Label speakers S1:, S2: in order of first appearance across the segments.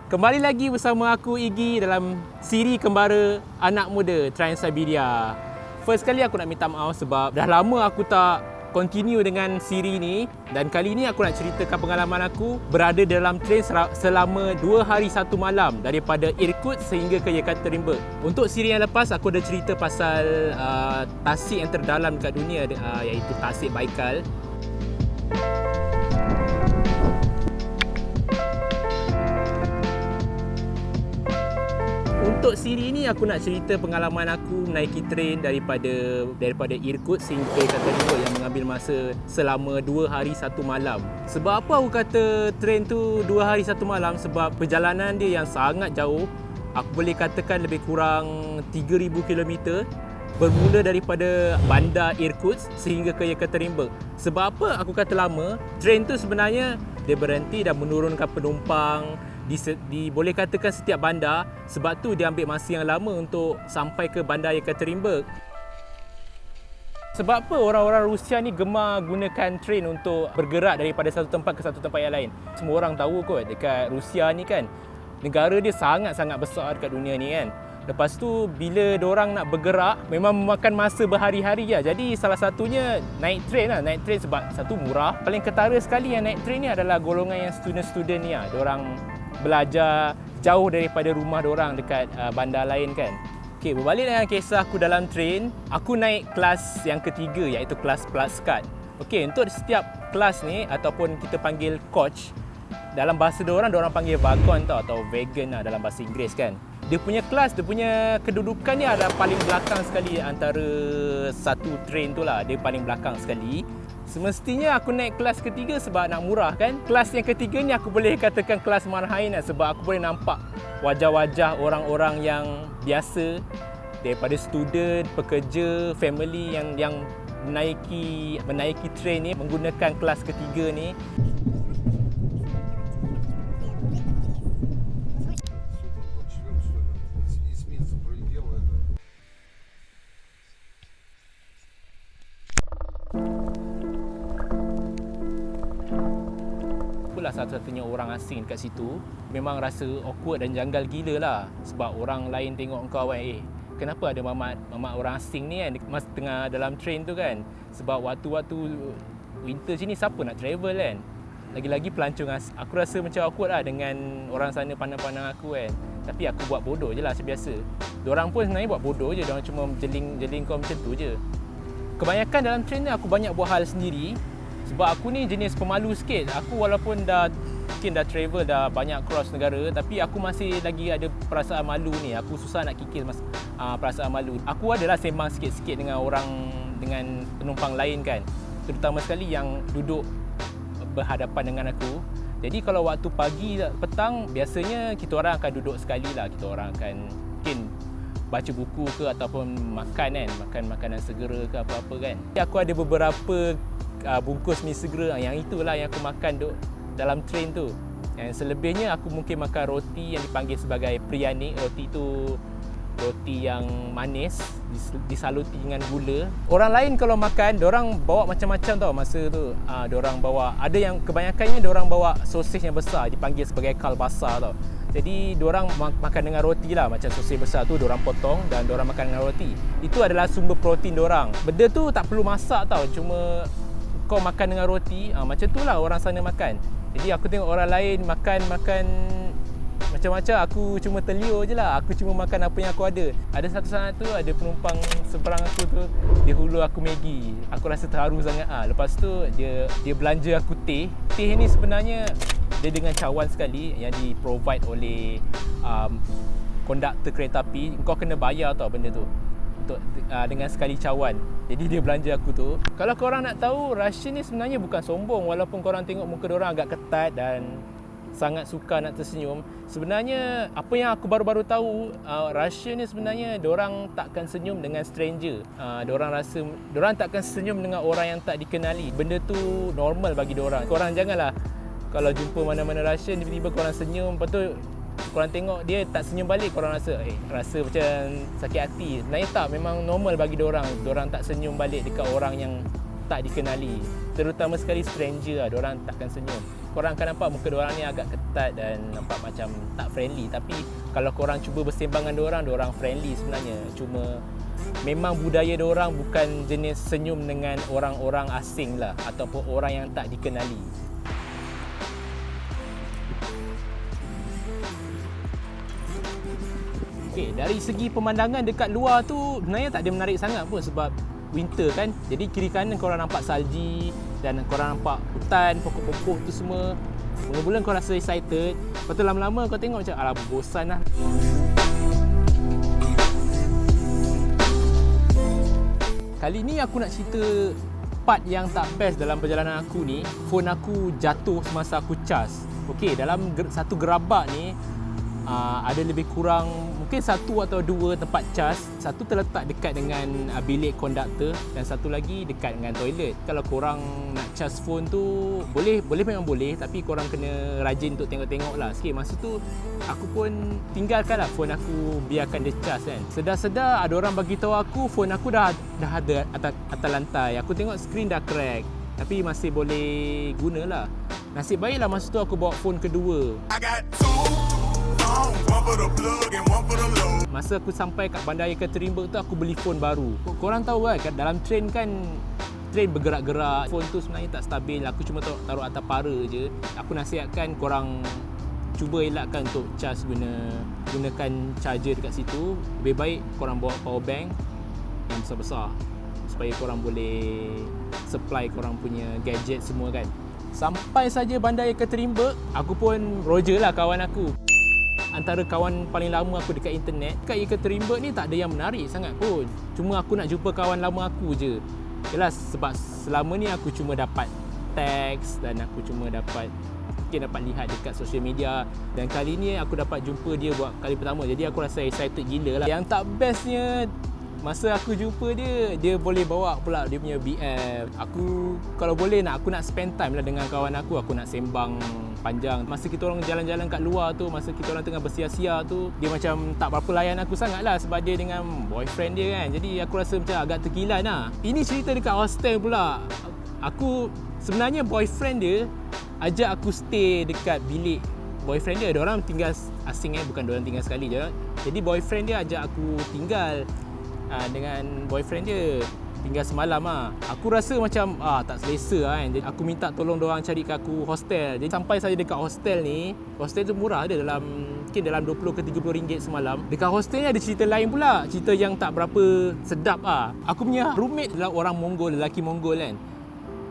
S1: Kembali lagi bersama aku Iggy dalam siri kembara anak muda Trans-Siberia. First kali aku nak minta maaf sebab dah lama aku tak continue dengan siri ni, dan kali ni aku nak ceritakan pengalaman aku berada dalam train selama 2 hari 1 malam daripada Irkutsk sehingga ke Yekaterinburg. Untuk siri yang lepas aku ada cerita pasal tasik yang terdalam dekat dunia, iaitu Tasik Baikal. Untuk siri ni aku nak cerita pengalaman aku menaiki train daripada Irkutsk sehingga ke Yekaterinburg yang mengambil masa selama 2 hari 1 malam. Sebab apa aku kata train tu 2 hari 1 malam? Sebab perjalanan dia yang sangat jauh. Aku boleh katakan lebih kurang 3000 km bermula daripada bandar Irkutsk sehingga ke Yekaterinburg. Sebab apa aku kata lama? Train tu sebenarnya dia berhenti dan menurunkan penumpang boleh katakan setiap bandar. Sebab tu dia ambil masa yang lama untuk sampai ke bandar Yekaterinburg. Sebab apa orang-orang Rusia ni gemar gunakan train untuk bergerak daripada satu tempat ke satu tempat yang lain? Semua orang tahu kot dekat Rusia ni kan, negara dia sangat-sangat besar dekat dunia ni kan. Lepas tu bila diorang nak bergerak memang memakan masa berhari-hari lah. Jadi salah satunya naik train lah. Naik train sebab satu murah. Paling ketara sekali yang naik train ni adalah golongan yang student-student ni lah. Diorang belajar jauh daripada rumah diorang dekat bandar lain kan. Okey, berbalik dengan kisah aku dalam train, aku naik kelas yang ketiga iaitu kelas Plus Card. Okey, untuk setiap kelas ni ataupun kita panggil coach, dalam bahasa diorang panggil wagon tau, atau wagon lah dalam bahasa Inggeris kan. Dia punya kelas, dia punya kedudukan ni ada paling belakang sekali antara satu train tu lah. Dia paling belakang sekali. Semestinya aku naik kelas ketiga sebab nak murah kan. Kelas yang ketiga ni aku boleh katakan kelas marhain lah, sebab aku boleh nampak wajah-wajah orang-orang yang biasa, daripada student, pekerja, family yang menaiki train ni menggunakan kelas ketiga ni. Satu-satunya orang asing kat situ, memang rasa awkward dan janggal gila lah. Sebab orang lain tengok kau kan, kenapa ada mamat orang asing ni kan masa tengah dalam train tu kan. Sebab waktu-waktu winter sini siapa nak travel kan, lagi-lagi pelancong asing. Aku rasa macam awkward lah dengan orang sana pandang-pandang aku kan. Tapi aku buat bodoh je lah macam biasa. Diorang pun sebenarnya buat bodoh je, diorang cuma jeling kau macam tu je. Kebanyakan dalam train ni aku banyak buat hal sendiri. Sebab aku ni jenis pemalu sikit. Aku walaupun mungkin dah travel, dah banyak cross negara, tapi aku masih lagi ada perasaan malu ni. Aku susah nak kikis perasaan malu. Aku adalah sembang sikit-sikit dengan penumpang lain kan. Terutama sekali yang duduk berhadapan dengan aku. Jadi kalau waktu pagi, petang, biasanya kita orang akan duduk sekali lah. Kita orang akan mungkin baca buku ke ataupun makan kan. Makan makanan segera ke apa-apa kan. Aku ada beberapa bungkus mi segera, yang itulah yang aku makan dalam train tu. Yang selebihnya aku mungkin makan roti yang dipanggil sebagai prianik. Roti tu roti yang manis disaluti dengan gula. Orang lain kalau makan, diorang bawa macam-macam tau masa tu. Diorang bawa, ada yang kebanyakannya diorang bawa sosis yang besar dipanggil sebagai kalbasa tau. Jadi diorang makan dengan roti lah. Macam sosis besar tu diorang potong dan diorang makan dengan roti. Itu adalah sumber protein diorang. Benda tu tak perlu masak tau, cuma kau makan dengan roti, macam tu lah orang sana makan. Jadi aku tengok orang lain makan macam-macam, aku cuma terliur je lah. Aku cuma makan apa yang aku ada. Ada satu saat tu, ada penumpang seberang aku tu, dia hulur aku Maggi. Aku rasa terharu sangat. Lepas tu dia belanja aku teh. Teh ni sebenarnya dia dengan cawan sekali yang di-provide oleh konduktor kereta api. Kau kena bayar tau benda tu dengan sekali cawan. Jadi dia belanja aku tu. Kalau korang nak tahu, Russian ni sebenarnya bukan sombong. Walaupun korang tengok muka diorang agak ketat dan sangat suka nak tersenyum, sebenarnya apa yang aku baru-baru tahu, Russian ni sebenarnya diorang takkan senyum dengan stranger. Diorang takkan senyum dengan orang yang tak dikenali. Benda tu normal bagi diorang. Korang janganlah kalau jumpa mana-mana Russian tiba-tiba korang senyum, lepas tu korang tengok dia tak senyum balik, korang rasa macam sakit hati. Sebenarnya tak, memang normal bagi diorang. Diorang tak senyum balik dekat orang yang tak dikenali. Terutama sekali stranger lah, diorang takkan senyum. Korang akan nampak muka diorang ni agak ketat dan nampak macam tak friendly. Tapi kalau korang cuba bersembang dengan diorang friendly sebenarnya. Cuma memang budaya diorang bukan jenis senyum dengan orang-orang asing lah, ataupun orang yang tak dikenali. Okay, dari segi pemandangan dekat luar tu sebenarnya tak ada menarik sangat pun sebab winter kan. Jadi kiri kanan korang nampak salji dan korang nampak hutan, pokok-pokok tu semua. Mula-mula kau rasa excited, lepas tu lama-lama kau tengok macam alah bosan lah. Kali ni aku nak cerita part yang tak best dalam perjalanan aku ni. Phone aku jatuh semasa aku cas. Okey, dalam satu gerabak ni ada lebih kurang mungkin satu atau dua tempat cas. Satu terletak dekat dengan bilik konduktor dan satu lagi dekat dengan toilet. Kalau korang nak cas phone tu boleh memang boleh, tapi korang kena rajin untuk tengok-tengok lah sikit. Masa tu aku pun tinggalkan lah phone aku, biarkan dia cas kan. Sedar-sedar ada orang bagi tahu aku phone aku dah ada atas lantai. Aku tengok skrin dah crack, tapi masih boleh guna lah. Nasib baiklah masa tu aku bawa phone kedua. Masa aku sampai kat Bandar Yekaterinburg tu, aku beli phone baru. Korang tahu kan, dalam train kan, train bergerak-gerak. Phone tu sebenarnya tak stabil. Aku cuma taruh atas para je. Aku nasihatkan korang cuba elakkan untuk cas gunakan charger dekat situ. Lebih baik korang bawa power bank yang besar-besar supaya korang boleh supply korang punya gadget semua kan. Sampai saja Bandar Yekaterinburg, aku pun roger lah kawan aku. Antara kawan paling lama aku dekat internet, kat Yekaterinburg ni tak ada yang menarik sangat pun. Cuma aku nak jumpa kawan lama aku je. Jelas sebab selama ni aku cuma dapat teks dan aku cuma mungkin dapat lihat dekat social media. Dan kali ni aku dapat jumpa dia buat kali pertama. Jadi aku rasa excited gila lah. Yang tak bestnya, masa aku jumpa dia boleh bawa pula dia punya BF. Aku kalau boleh aku nak spend time lah dengan kawan aku nak sembang panjang. Masa kita orang jalan-jalan kat luar tu, masa kita orang tengah bersia-sia tu, dia macam tak berapa layan aku sangat lah sebab dia dengan boyfriend dia kan. Jadi aku rasa macam agak terkilan lah. Ini cerita dekat hostel pula. Aku sebenarnya boyfriend dia ajak aku stay dekat bilik boyfriend dia. Diorang tinggal asing bukan diorang tinggal sekali je. Jadi boyfriend dia ajak aku tinggal dengan boyfriend dia, tinggal semalam lah. Aku rasa macam tak selesa kan. Jadi aku minta tolong diorang carikan aku hostel. Jadi sampai saya dekat hostel ni, hostel tu murah, ada mungkin dalam 20 ke 30 ringgit semalam. Dekat hostel ni ada cerita lain pula, cerita yang tak berapa sedap lah. Aku punya roommate adalah orang Mongol, lelaki Mongol kan.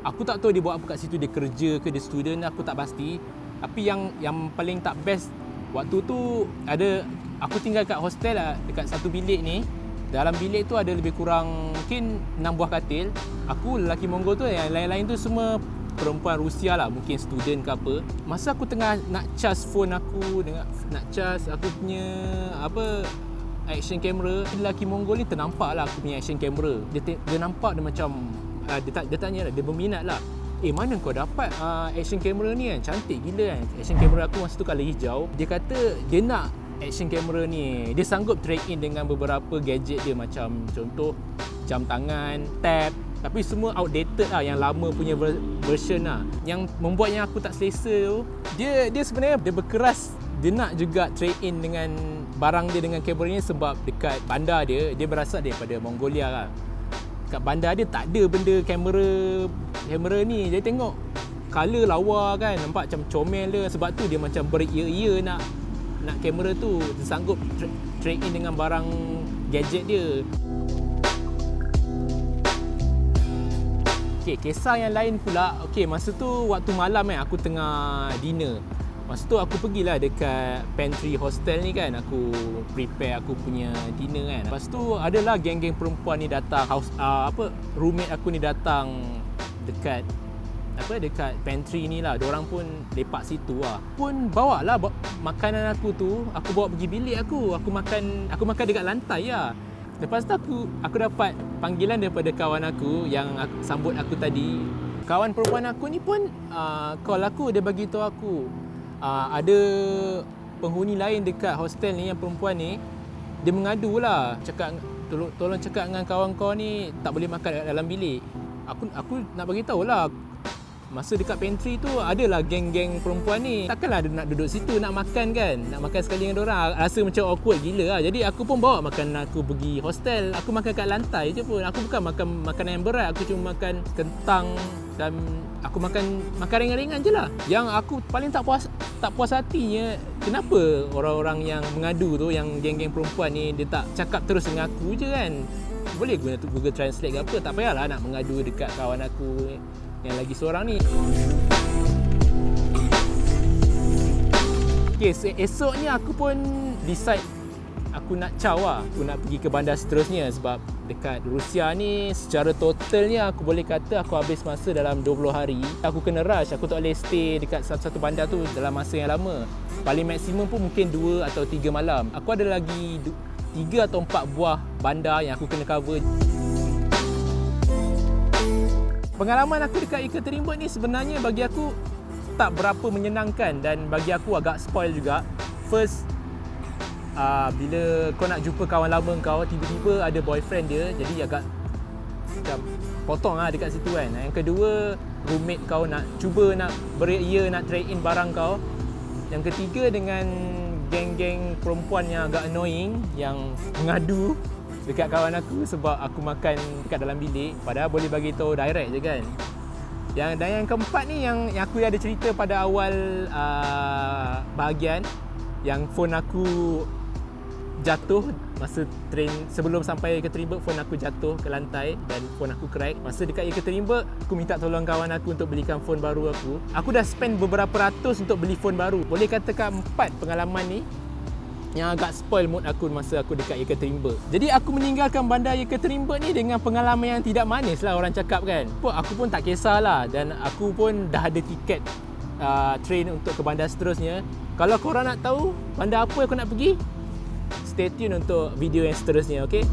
S1: Aku tak tahu dia buat apa kat situ, dia kerja ke dia student, aku tak pasti. Tapi yang paling tak best waktu tu, aku tinggal kat hostel lah, dekat satu bilik ni. Dalam bilik tu ada lebih kurang mungkin 6 buah katil. Aku lelaki Mongol tu, yang lain-lain tu semua perempuan Rusia lah, mungkin student ke apa. Masa aku tengah nak charge phone aku, nak charge aku punya action camera, lelaki Mongol ni ternampak lah aku punya action camera. Dia nampak dia macam dia tanya lah, dia berminat lah. Mana kau dapat action camera ni kan? Cantik gila kan. Action camera aku masa tu colour hijau. Dia kata dia nak action camera ni, dia sanggup trade in dengan beberapa gadget dia, macam contoh jam tangan, tab, tapi semua outdated lah, yang lama punya version lah. Yang membuatnya aku tak selesa tu, dia sebenarnya dia berkeras, dia nak juga trade in dengan barang dia dengan kamera ni sebab dekat bandar dia berasal daripada Mongolia lah. Kat bandar dia tak ada benda kamera ni. Dia tengok color lawa kan, nampak macam comel dia, sebab tu dia macam beria-ia nak kamera tu, dia sanggup trade in dengan barang gadget dia. Okay, kisah yang lain pula. Okay, masa tu waktu malam kan, aku tengah dinner. Masa tu aku pergilah dekat pantry hostel ni kan, aku prepare aku punya dinner kan. Lepas tu adalah geng-geng perempuan ni datang, roommate aku ni datang dekat pantry ni lah. Diorang pun lepak situ lah. Pun bawa lah makanan aku tu, aku bawa pergi bilik aku. Aku makan dekat lantai lah. Lepas tu aku dapat panggilan daripada kawan aku yang sambut aku tadi. Kawan perempuan aku ni pun call aku, dia bagi tahu aku ada penghuni lain dekat hostel ni, yang perempuan ni, dia mengadu lah, cakap tolong cakap dengan kawan kau ni tak boleh makan dalam bilik. aku nak bagi tahu lah, masa dekat pantry tu adalah geng-geng perempuan ni. Takkanlah dia nak duduk situ nak makan kan, nak makan sekali dengan diorang. Rasa macam awkward gila lah. Jadi aku pun bawa makanan aku pergi hostel. Aku makan kat lantai je pun. Aku bukan makan makanan yang berat. Aku cuma makan kentang dan aku makan ringan-ringan je lah. Yang aku paling tak puas hatinya, kenapa orang-orang yang mengadu tu, yang geng-geng perempuan ni, dia tak cakap terus dengan aku je kan. Boleh guna Google Translate ke apa, tak payahlah nak mengadu dekat kawan aku yang lagi seorang ni. Okay, esoknya aku pun decide aku nak caw lah. Aku nak pergi ke bandar seterusnya sebab dekat Rusia ni secara totalnya aku boleh kata aku habis masa dalam 20 hari. Aku kena rush, aku tak boleh stay dekat satu-satu bandar tu dalam masa yang lama. Paling maksimum pun mungkin 2 atau 3 malam. Aku ada lagi 3 atau 4 buah bandar yang aku kena cover. Pengalaman aku dekat Ekaterinburg ni sebenarnya bagi aku tak berapa menyenangkan dan bagi aku agak spoil juga. First, bila kau nak jumpa kawan lama kau, tiba-tiba ada boyfriend dia, jadi agak macam potong lah dekat situ kan. Yang kedua, roommate kau cuba nak beria, nak trade in barang kau. Yang ketiga, dengan geng-geng perempuan yang agak annoying, yang mengadu dekat kawan aku sebab aku makan dekat dalam bilik, padahal boleh bagi tahu direct je kan. Dan yang keempat ni yang aku ada cerita pada awal bahagian, yang phone aku jatuh masa train sebelum sampai Ekaterinburg. Phone aku jatuh ke lantai dan phone aku crack. Masa dekat Ekaterinburg, aku minta tolong kawan aku untuk belikan phone baru aku. Aku dah spend beberapa ratus untuk beli phone baru. Boleh katakan 4 pengalaman ni yang agak spoil mood aku masa aku dekat Ekaterinburg. Jadi aku meninggalkan bandar Ekaterinburg ni dengan pengalaman yang tidak manis lah orang cakap kan. Aku pun tak kisahlah dan aku pun dah ada tiket train untuk ke bandar seterusnya. Kalau korang nak tahu bandar apa aku nak pergi, stay tune untuk video yang seterusnya, okay?